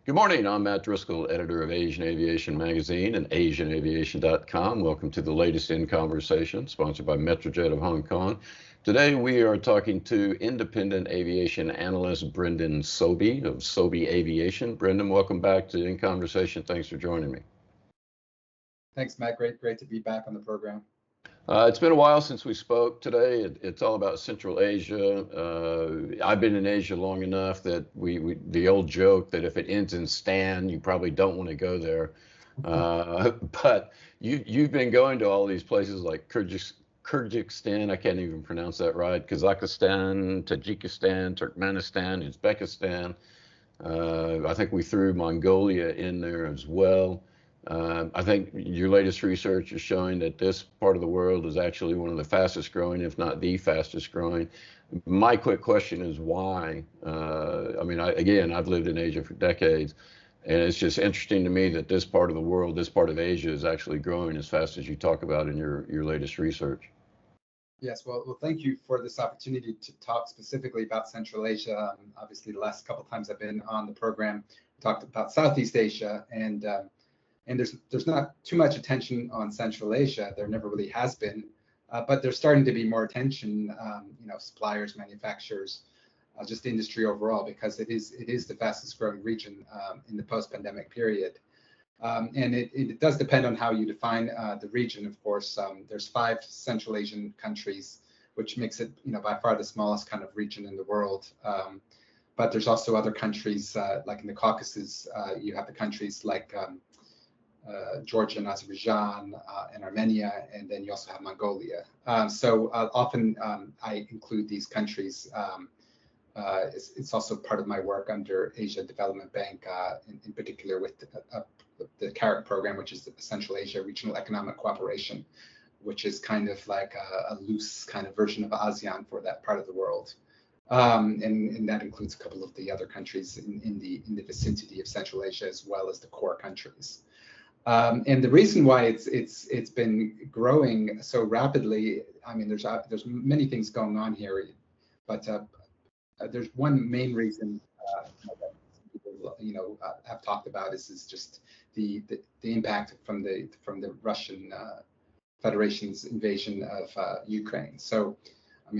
Good morning, I'm Matt Driskill, editor of Asian Aviation magazine and AsianAviation.com. Welcome to the latest In Conversation, sponsored by Metrojet of Hong Kong. Today we are talking to independent aviation analyst Brendan Sobie of Sobie Aviation. Brendan, welcome back to In Conversation. Thanks for joining me. Thanks, Matt. Great to be back on the program. It's been a while since we spoke today. It's all about Central Asia. I've been in Asia long enough that the old joke that if it ends in Stan, you probably don't want to go there. But you've been going to all these places like Kyrgyzstan, I can't even pronounce that right, Kazakhstan, Tajikistan, Turkmenistan, Uzbekistan. I think we threw Mongolia in there as well. I think your latest research is showing that this part of the world is actually one of the fastest growing, if not the fastest growing. My quick question is why? I've lived in Asia for decades, and it's just interesting to me that this part of the world, this part of Asia, is actually growing as fast as you talk about in your latest research. Yes, well, thank you for this opportunity to talk specifically about Central Asia. Obviously, the last couple of times I've been on the program, we talked about Southeast Asia, and there's not too much attention on Central Asia. There never really has been, but there's starting to be more attention, suppliers, manufacturers, just industry overall, because it is the fastest growing region in the post-pandemic period. And it does depend on how you define the region, of course. There's 5 Central Asian countries, which makes it, by far the smallest kind of region in the world. But there's also other countries, like in the Caucasus, you have the countries like Georgia and Azerbaijan and Armenia, and then you also have Mongolia. So often I include these countries. It's also part of my work under Asia Development Bank, in particular with the CAREC program, which is the Central Asia Regional Economic Cooperation, which is kind of like a loose kind of version of ASEAN for that part of the world. And that includes a couple of the other countries in the vicinity of Central Asia, as well as the core countries. And the reason why it's been growing so rapidly, there's many things going on here, but there's one main reason that people, have talked about is just the impact from the Russian Federation's invasion of Ukraine. So,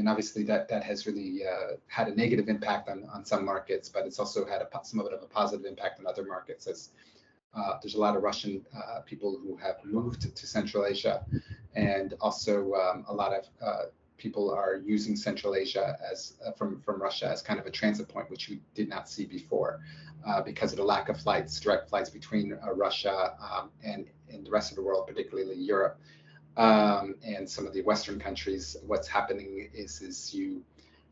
obviously that has really had a negative impact on some markets, but it's also had somewhat of a positive impact on other markets, as there's a lot of Russian people who have moved to Central Asia, and also a lot of people are using Central Asia as from Russia as kind of a transit point, which we did not see before because of the lack of direct flights between Russia and the rest of the world, particularly Europe and some of the Western countries. What's happening is you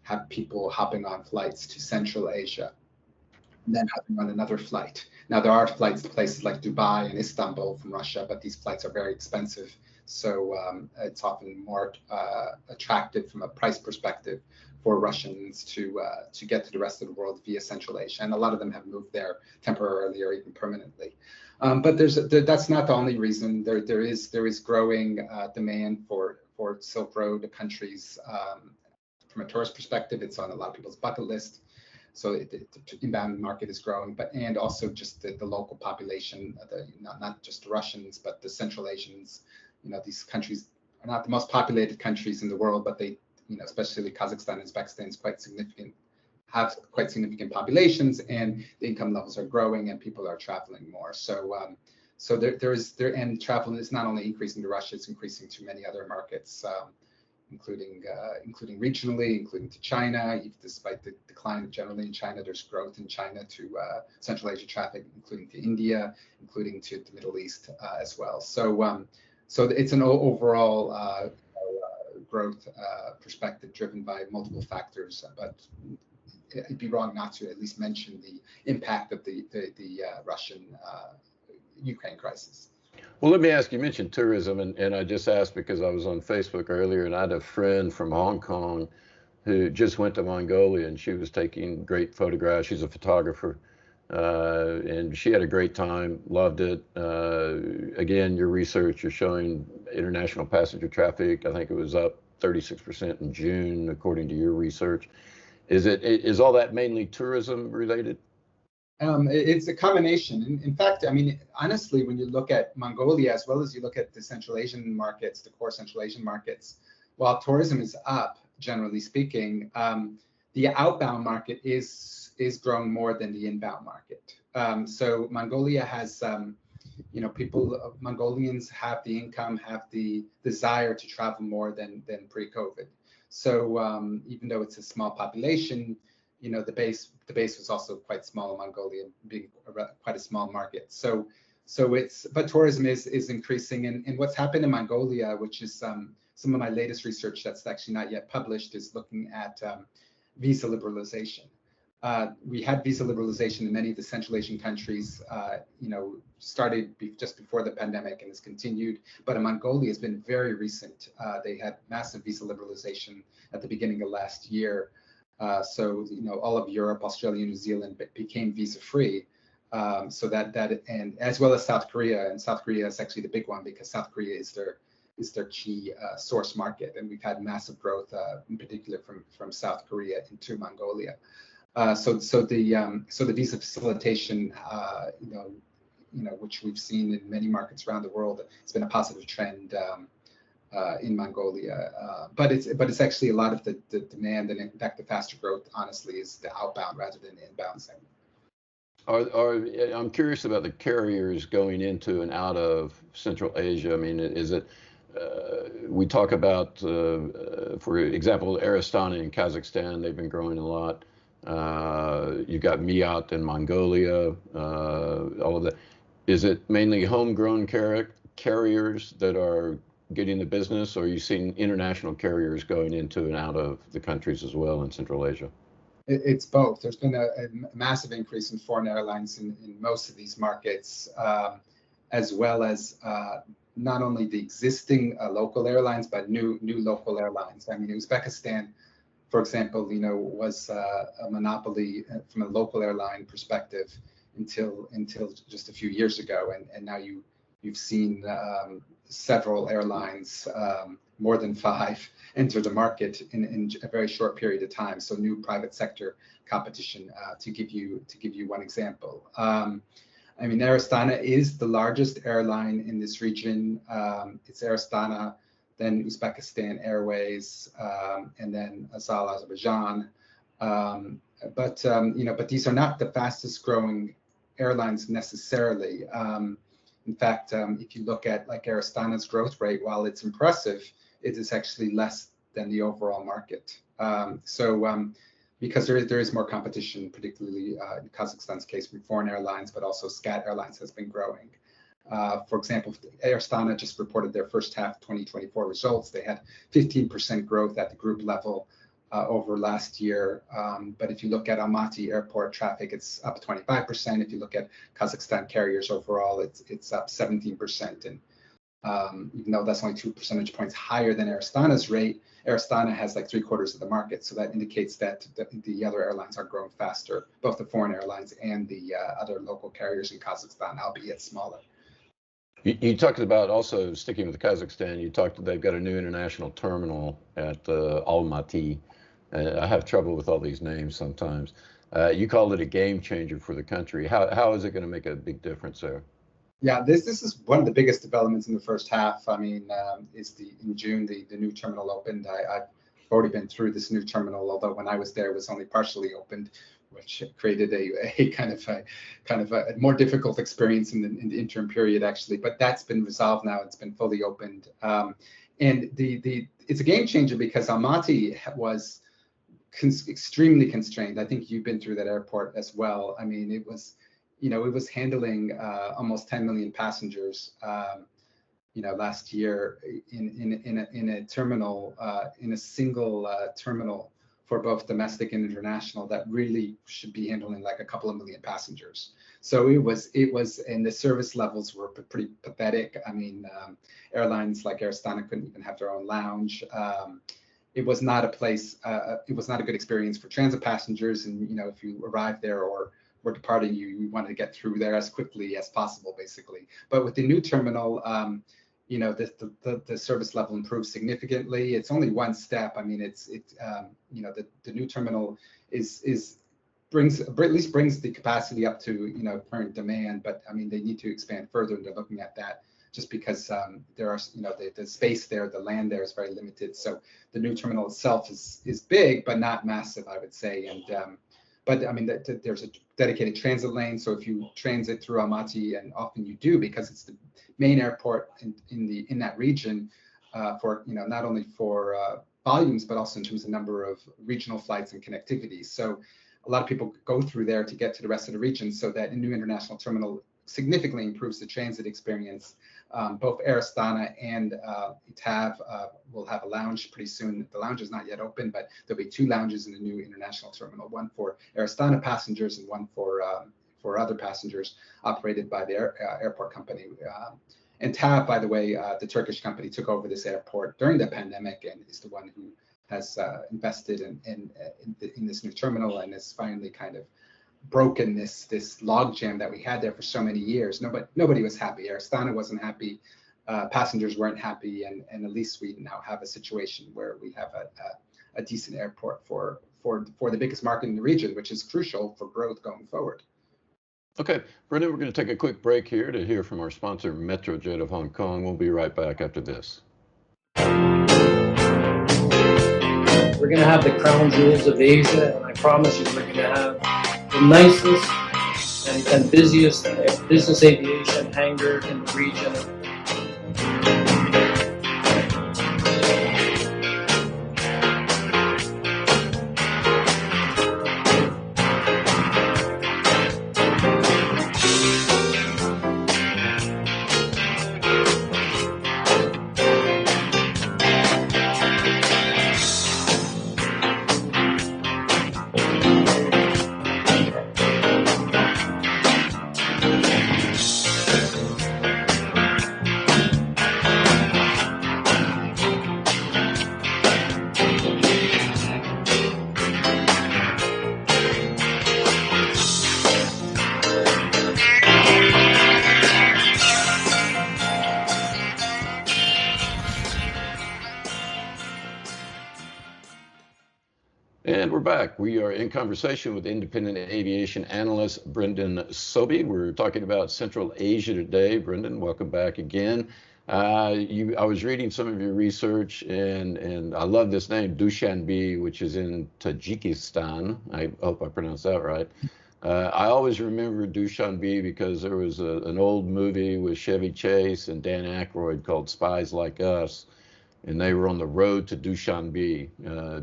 have people hopping on flights to Central Asia, and then hopping on another flight. Now, there are flights to places like Dubai and Istanbul from Russia, but these flights are very expensive. So it's often more attractive from a price perspective for Russians to get to the rest of the world via Central Asia. And a lot of them have moved there temporarily or even permanently. But that's not the only reason. There is growing demand for Silk Road countries. From a tourist perspective, it's on a lot of people's bucket list. So the inbound market is growing, and also just the local population, not just the Russians, but the Central Asians. These countries are not the most populated countries in the world, but they, especially Kazakhstan and Uzbekistan, have quite significant populations, and the income levels are growing, and people are traveling more. So and travel is not only increasing to Russia, it's increasing to many other markets. Including regionally, including to China. Despite the decline generally in China, there's growth in China to Central Asia traffic, including to India, including to the Middle East as well. So it's an overall growth perspective driven by multiple factors, but it'd be wrong not to at least mention the impact of the Russian Ukraine crisis. Well, let me ask, you mentioned tourism, and I just asked because I was on Facebook earlier, and I had a friend from Hong Kong who just went to Mongolia, and she was taking great photographs. She's a photographer, and she had a great time, loved it. Again, your research is showing international passenger traffic, I think it was up 36% in June, according to your research. Is all that mainly tourism related? It's a combination. In fact, I mean, honestly, when you look at Mongolia, as well as you look at the Central Asian markets, the core Central Asian markets, while tourism is up, generally speaking, the outbound market is growing more than the inbound market. So Mongolia has, Mongolians have the income, have the desire to travel more than pre-COVID. So even though it's a small population, the base was also quite small in Mongolia, being quite a small market. But tourism is increasing, and what's happened in Mongolia, which is some of my latest research that's actually not yet published, is looking at visa liberalization. We had visa liberalization in many of the Central Asian countries, started just before the pandemic and has continued. But in Mongolia, it's been very recent. They had massive visa liberalization at the beginning of last year. So all of Europe, Australia, New Zealand became visa-free. So that and as well as South Korea, and South Korea is actually the big one because South Korea is their key source market, and we've had massive growth, in particular from South Korea into Mongolia. So the visa facilitation, which we've seen in many markets around the world, it's been a positive trend in Mongolia. But it's actually a lot of the demand, and in fact the faster growth, honestly, is the outbound rather than the inbound segment. I'm curious about the carriers going into and out of Central Asia. I mean, is it? We talk about, for example, Air Astana in Kazakhstan. They've been growing a lot. You've got Miat in Mongolia. All of that. Is it mainly homegrown carriers that are getting the business, or are you seeing international carriers going into and out of the countries as well in Central Asia? It's both. There's been a massive increase in foreign airlines in most of these markets, as well as not only the existing local airlines, but new local airlines. I mean, Uzbekistan, for example, was a monopoly from a local airline perspective until just a few years ago, and now you've seen several airlines, more than 5, enter the market in a very short period of time. So new private sector competition, to give you one example. I mean, Air Astana is the largest airline in this region. It's Air Astana, then Uzbekistan Airways, and then Azal Azerbaijan. But these are not the fastest growing airlines necessarily. In fact, if you look at like Air Astana's growth rate, while it's impressive, it is actually less than the overall market. Because there is more competition, particularly in Kazakhstan's case from foreign airlines, but also SCAT Airlines has been growing. For example, Air Astana just reported their first half 2024 results. They had 15% growth at the group level over last year. But if you look at Almaty airport traffic, it's up 25%. If you look at Kazakhstan carriers overall, it's up 17%. And even though that's only 2 percentage points higher than Air Astana's rate, Air Astana has like 3/4 of the market. So that indicates that the other airlines are growing faster, both the foreign airlines and the other local carriers in Kazakhstan, albeit smaller. You talked about, also sticking with Kazakhstan, they've got a new international terminal at Almaty. I have trouble with all these names sometimes. You called it a game changer for the country. How is it going to make a big difference there? Yeah, this is one of the biggest developments in the first half. I mean, in June the new terminal opened. I've already been through this new terminal, although when I was there it was only partially opened, which created a kind of a more difficult experience in the interim period actually. But that's been resolved now. It's been fully opened, and it's a game changer because Almaty was extremely constrained. I think you've been through that airport as well. I mean, it was handling almost 10 million passengers, last year in a terminal, in a single terminal for both domestic and international that really should be handling like a couple of million passengers. So it was, and the service levels were pretty pathetic. I mean, airlines like Air Astana couldn't even have their own lounge. It was not a place, it was not a good experience for transit passengers. And, if you arrived there or were departing, you wanted to get through there as quickly as possible, basically. But with the new terminal, the service level improved significantly. It's only one step. I mean, the new terminal is at least brings the capacity up to current demand. But I mean, they need to expand further, and they're looking at that just because there are the space there, the land there is very limited. So the new terminal itself is big, but not massive, I would say. And but I mean, there's a dedicated transit lane. So if you transit through Almaty, and often you do because it's the main airport in that region, for not only for volumes, but also in terms of number of regional flights and connectivity. So a lot of people go through there to get to the rest of the region, so that a new international terminal significantly improves the transit experience. Both Air Astana and TAV will have a lounge pretty soon. The lounge is not yet open, but there'll be 2 lounges in the new international terminal, one for Air Astana passengers and one for other passengers operated by the airport company. And TAV, by the way, the Turkish company, took over this airport during the pandemic and is the one who has invested in this new terminal, and has finally kind of broken this logjam that we had there for so many years. Nobody was happy. Air Astana wasn't happy. Passengers weren't happy, and at least we now have a situation where we have a decent airport for the biggest market in the region, which is crucial for growth going forward. Okay, Brendan, we're going to take a quick break here to hear from our sponsor, Metrojet of Hong Kong. We'll be right back after this. We're going to have the crown jewels of Asia, and I promise you we're going to have the nicest and busiest business aviation hangar in the region. And we're back. We are in conversation with independent aviation analyst Brendan Sobie. We're talking about Central Asia today. Brendan, welcome back again. I was reading some of your research, and I love this name, Dushanbe, which is in Tajikistan. I hope I pronounced that right. I always remember Dushanbe because there was an old movie with Chevy Chase and Dan Aykroyd called Spies Like Us. And they were on the road to Dushanbe,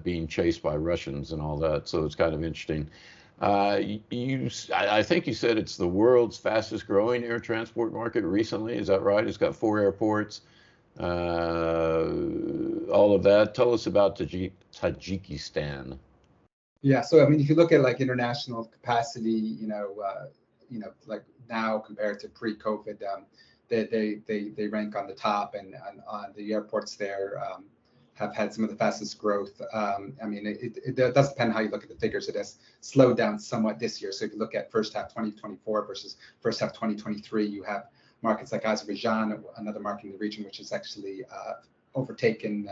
being chased by Russians and all that. So it's kind of interesting. I think you said it's the world's fastest growing air transport market recently. Is that right? It's got 4 airports, all of that. Tell us about Tajikistan. Yeah. So I mean, if you look at like international capacity, like now compared to pre-COVID, they rank on the top, and on the airports there have had some of the fastest growth. I mean, it does depend on how you look at the figures. It has slowed down somewhat this year. So if you look at first half 2024 versus first half 2023, you have markets like Azerbaijan, another market in the region, which has actually overtaken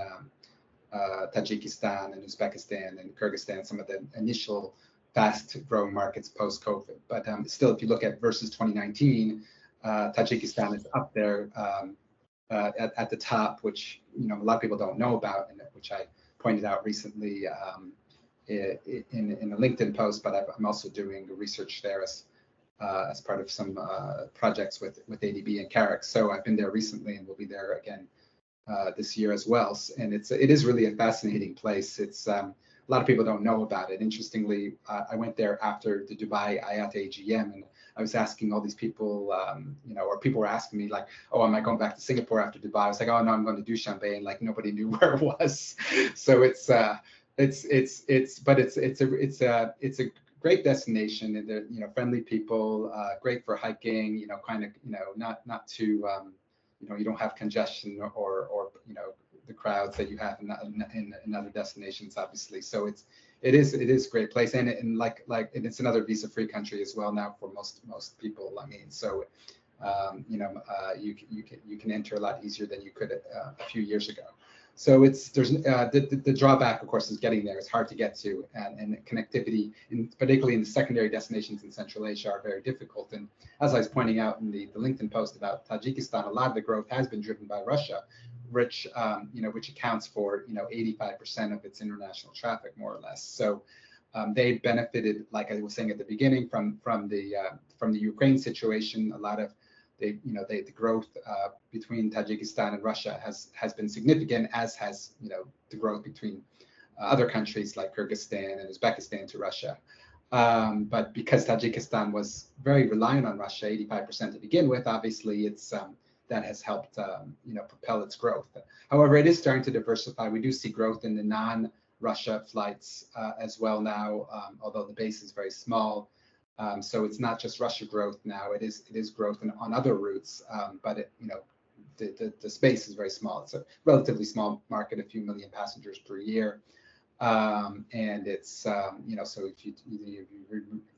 Tajikistan and Uzbekistan and Kyrgyzstan, some of the initial fast growing markets post-COVID. But still, if you look at versus 2019, Tajikistan is up there at the top, which a lot of people don't know about, and which I pointed out recently in a LinkedIn post. But I'm also doing research there as part of some projects with ADB and Carrick. So I've been there recently, and will be there again this year as well. And it is really a fascinating place. It's a lot of people don't know about it. Interestingly, I went there after the Dubai IATA AGM, and I was asking all these people, or people were asking me like, "Oh, am I going back to Singapore after Dubai?" I was like, "Oh no, I'm going to Dushanbe," and like nobody knew where it was. So it's a great destination, and friendly people, great for hiking. Kind of not too you don't have congestion or the crowds that you have in other destinations, obviously. So it is a great place, and it's another visa-free country as well now for most people. I mean, so you can enter a lot easier than you could a few years ago. So there's the drawback, of course, is getting there. It's hard to get to, and connectivity, particularly in the secondary destinations in Central Asia, are very difficult. And as I was pointing out in the LinkedIn post about Tajikistan, a lot of the growth has been driven by Russia, which accounts for 85% of its international traffic, more or less. So they benefited, like I was saying at the beginning, from the Ukraine situation. A lot of the growth between Tajikistan and Russia has been significant, as has the growth between other countries like Kyrgyzstan and Uzbekistan to Russia. But because Tajikistan was very reliant on Russia, 85% to begin with, obviously that has helped propel its growth. However, it is starting to diversify. We do see growth in the non-Russia flights as well now, although the base is very small. So it's not just Russia growth now. It is growth on other routes, but the space is very small. It's a relatively small market, a few million passengers per year, and it's so if you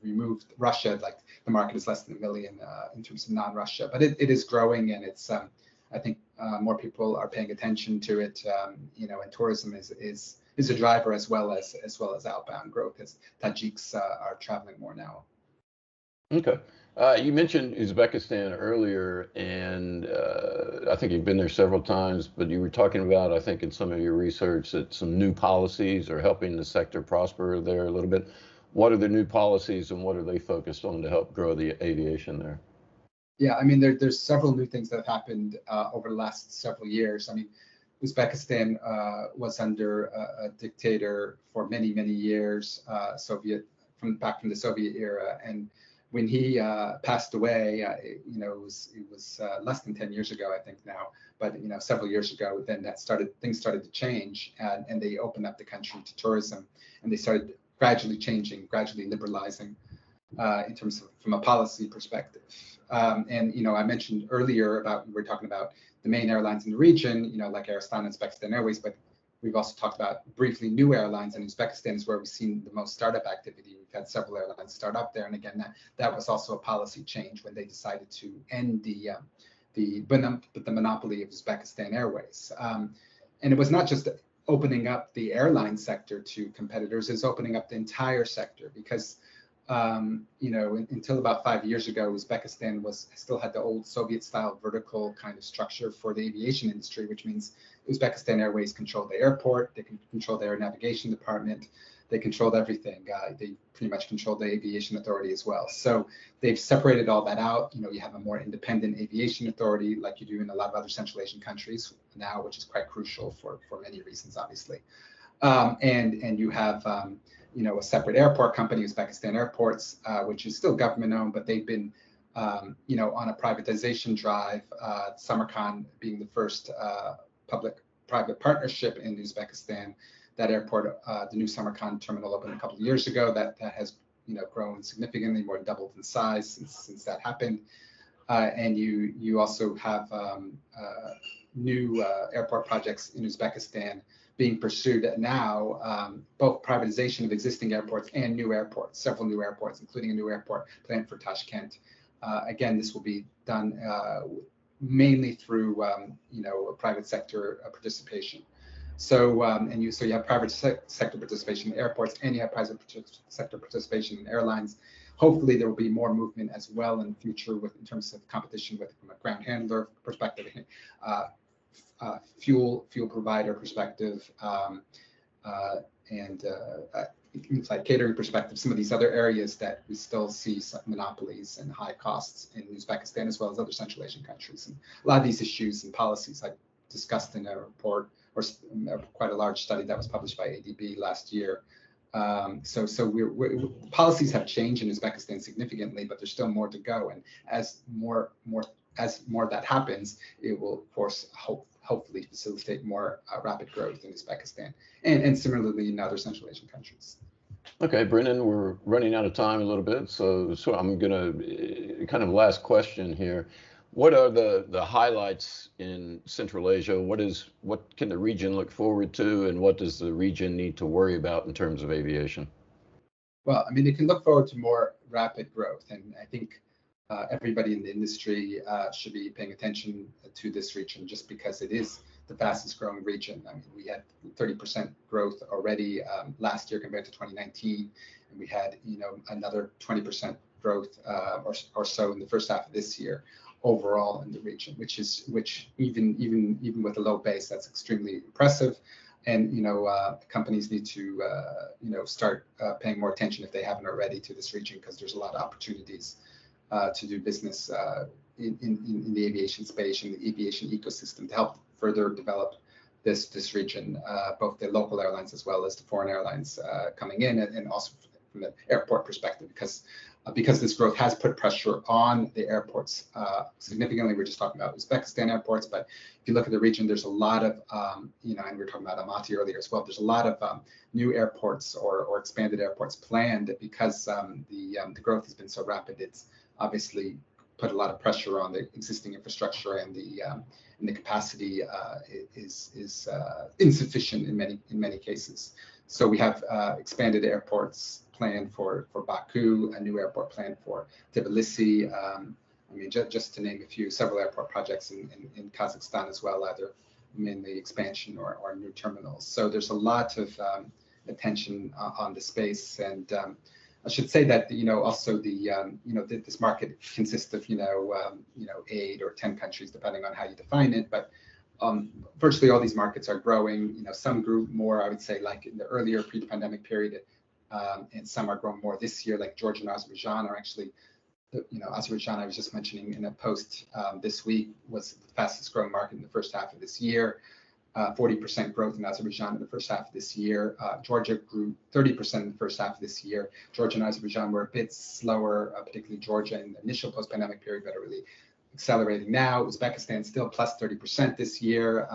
remove Russia, like the market is less than 1 million in terms of non-Russia, but it is growing, and it's I think more people are paying attention to it, and tourism is a driver as well as outbound growth, as Tajiks are traveling more now. Okay. You mentioned Uzbekistan earlier, and I think you've been there several times, but you were talking about, I think in some of your research, that some new policies are helping the sector prosper there a little bit. What are the new policies, and what are they focused on to help grow the aviation there? Yeah, I mean, there's several new things that have happened over the last several years. I mean, Uzbekistan was under a dictator for many, many years, back from the Soviet era, and when he passed away, it was less than 10 years ago, I think now, but several years ago, then things started to change, and they opened up the country to tourism, and they started gradually liberalizing in terms of from a policy perspective. And I mentioned earlier we were talking about the main airlines in the region, like Air Astana and Uzbekistan Airways, but we've also talked about briefly new airlines, and Uzbekistan is where we've seen the most startup activity. We've had several airlines start up there, and again, that was also a policy change when they decided to end the monopoly of Uzbekistan Airways. And it was not just opening up the airline sector to competitors; it's opening up the entire sector, because until about 5 years ago, Uzbekistan still had the old Soviet-style vertical kind of structure for the aviation industry, which means Uzbekistan Airways controlled the airport, they can control the air navigation department, they controlled everything. They pretty much controlled the aviation authority as well. So they've separated all that out. You have a more independent aviation authority, like you do in a lot of other Central Asian countries now, which is quite crucial for many reasons, obviously. And you have a separate airport company, Uzbekistan Airports, which is still government-owned, but they've been on a privatization drive, Samarkand being the first public-private partnership in Uzbekistan. That airport, the new Samarkand terminal, opened a couple of years ago. That has grown significantly, more than doubled in size since that happened. And you also have new airport projects in Uzbekistan being pursued now, both privatization of existing airports and new airports, several new airports, including a new airport planned for Tashkent. Again, this will be done mainly through private sector participation. So you have private sector participation in airports, and you have private sector participation in airlines. Hopefully, there will be more movement as well in the future in terms of competition from a ground handler perspective, fuel provider perspective, and in-flight catering perspective. Some of these other areas that we still see some monopolies and high costs in Uzbekistan, as well as other Central Asian countries. And a lot of these issues and policies I discussed in a report, or quite a large study that was published by ADB last year. So policies have changed in Uzbekistan significantly, but there's still more to go. And as more of that happens, it will, of course, hopefully facilitate more rapid growth in Uzbekistan, and similarly in other Central Asian countries. Okay, Brendan, we're running out of time a little bit, so I'm gonna kind of last question here. What are the highlights in Central Asia? What can the region look forward to, and what does the region need to worry about in terms of aviation? Well, I mean, it can look forward to more rapid growth, and I think everybody in the industry should be paying attention to this region, just because it is the fastest growing region. I mean, we had 30% growth already last year compared to 2019, and we had another 20% growth or so in the first half of this year overall in the region, which even with a low base, that's extremely impressive. And companies need to start paying more attention if they haven't already to this region, because there's a lot of opportunities to do business in the aviation space and the aviation ecosystem to help further develop this region, both the local airlines as well as the foreign airlines coming in, and also from the airport perspective, because this growth has put pressure on the airports significantly. We're just talking about Uzbekistan airports, but if you look at the region, there's a lot of, and we were talking about Almaty earlier as well, there's a lot of new airports or expanded airports planned, because the growth has been so rapid. It's obviously put a lot of pressure on the existing infrastructure, and the capacity is insufficient in many cases. So we have expanded airports planned for Baku, a new airport planned for Tbilisi. I mean, just to name a few, several airport projects in Kazakhstan as well, either mainly expansion or new terminals. So there's a lot of attention on the space, and I should say that also this market consists of 8 or 10 countries depending on how you define it, but virtually all these markets are growing. Some grew more, I would say, like in the earlier pre-pandemic period, and some are growing more this year, like Georgia and Azerbaijan are actually, Azerbaijan, I was just mentioning in a post this week, was the fastest growing market in the first half of this year. 40% growth in Azerbaijan in the first half of this year. Georgia grew 30% in the first half of this year. Georgia and Azerbaijan were a bit slower, particularly Georgia in the initial post-pandemic period, but are really accelerating now. Uzbekistan still plus 30% this year.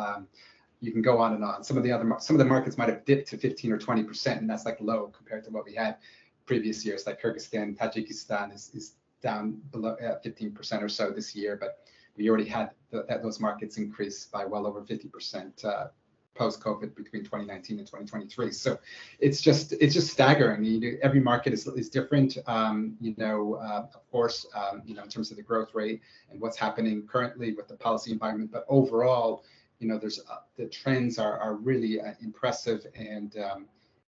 You can go on and on. Some of the markets might have dipped to 15 or 20%, and that's like low compared to what we had previous years. Like Kyrgyzstan, Tajikistan is down below 15% or so this year, but we already had those markets increase by well over 50% post-COVID between 2019 and 2023. So it's just staggering. Every market is different. Of course, in terms of the growth rate and what's happening currently with the policy environment, but overall, there's the trends are really impressive, and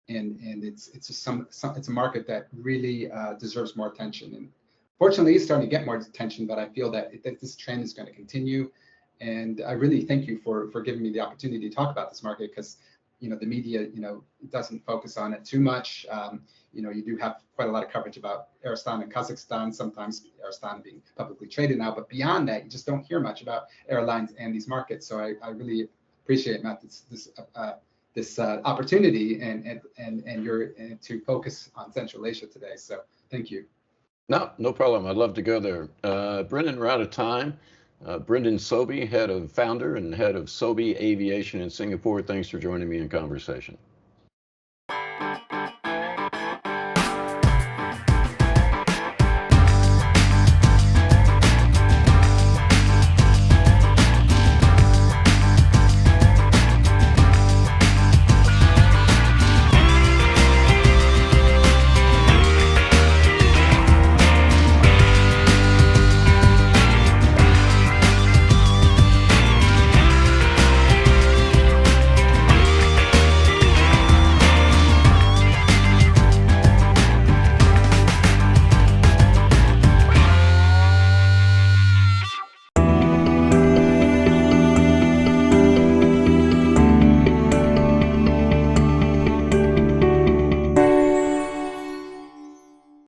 it's a market that really deserves more attention. And fortunately, it's starting to get more attention, but I feel that this trend is going to continue. And I really thank you for giving me the opportunity to talk about this market, because the media doesn't focus on it too much. You do have quite a lot of coverage about Aristan and Kazakhstan, sometimes Aristan being publicly traded now, but beyond that, you just don't hear much about airlines and these markets. So I really appreciate, Matt, this opportunity and your to focus on Central Asia today. So thank you. No problem. I'd love to go there. Brendan, we're out of time. Brendan Sobie, founder and head of Sobie Aviation in Singapore. Thanks for joining me in conversation.